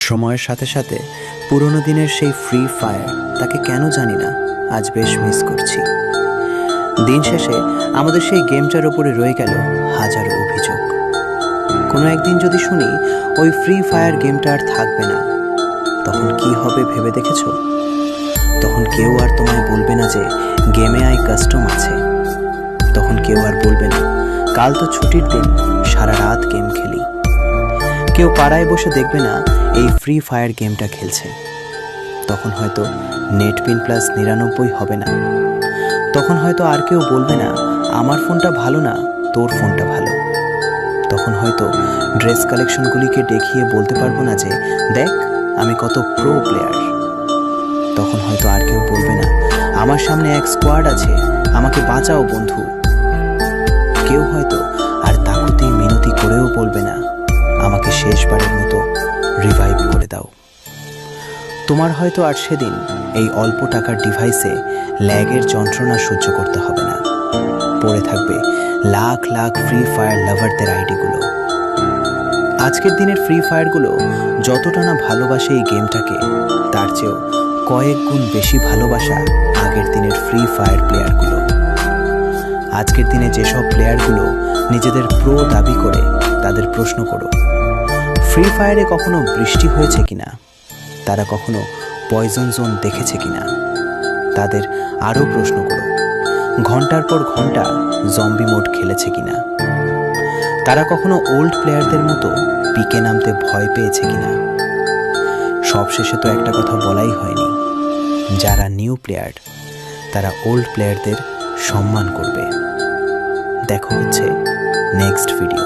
সময়ের সাথে সাথে পুরনো দিনের সেই ফ্রি ফায়ার তাকে কেন জানি না আজ বেশ মিস করছি। দিন শেষে আমাদের সেই গেমটার উপরে রয়ে গেল হাজারো অভিযোগ। কোনো একদিন যদি শুনি ওই ফ্রি ফায়ার গেমটা আর থাকবে না, তখন কি হবে ভেবে দেখেছো? তখন কেউ আর তোমায় বলবে না যে গেমে আই কাস্টম আছে। তখন কেউ আর বলবে না কাল তো ছুটির দিন, সারা রাত গেম খেলি। কেউ পাড়ায় বসে দেখবে না এই ফ্রি ফায়ার গেমটা খেলছে। তখন হয়তো নেটপিন প্লাস 99 হবে না। তখন হয়তো আর কেউ বলবে না আমার ফোনটা ভালো না, তোর ফোনটা ভালো। তখন হয়তো ড্রেস কালেকশনগুলিকে দেখিয়ে বলতে পারবো না যে দেখ আমি কত প্রো প্লেয়ার। তখন হয়তো আর কেউ বলবে না আমার সামনে এক স্কোয়াড আছে, আমাকে বাঁচাও বন্ধু। কেউ হয়তো আর তাকুতি মিনতি করেও বলবে না আমাকে শেষবারের মতো রিভাইভ করে দাও। তোমার হয়তো আর সেদিন এই অল্প টাকার ডিভাইসে ল্যাগের যন্ত্রণা সহ্য করতে হবে না। পড়ে থাকবে লাখ লাখ ফ্রি ফায়ার লাভারদের আইডিগুলো। আজকের দিনের ফ্রি ফায়ারগুলো যতটা না ভালোবাসে এই গেমটাকে, তার চেয়েও কয়েক গুণ বেশি ভালোবাসা আগের দিনের ফ্রি ফায়ার প্লেয়ারগুলো। আজকের দিনে যেসব প্লেয়ারগুলো নিজেদের প্রো দাবি করে তাদের প্রশ্ন করো ফ্রি ফায়ারে কখনো বৃষ্টি হয়েছে কিনা, তারা কখনো পয়জন জোন দেখেছে কিনা। তাদের আরও প্রশ্ন করো ঘন্টার পর ঘন্টা জম্বি মোড খেলেছে কিনা। তারা কখনো ওল্ড প্লেয়ারদের মতো পিকে নামতে ভয় পেয়েছে কিনা। সবশেষে তো একটা কথা বলাই হয়নি, যারা নিউ প্লেয়ার তারা ওল্ড প্লেয়ারদের সম্মান করবে। দেখা হচ্ছে নেক্সট ভিডিওতে।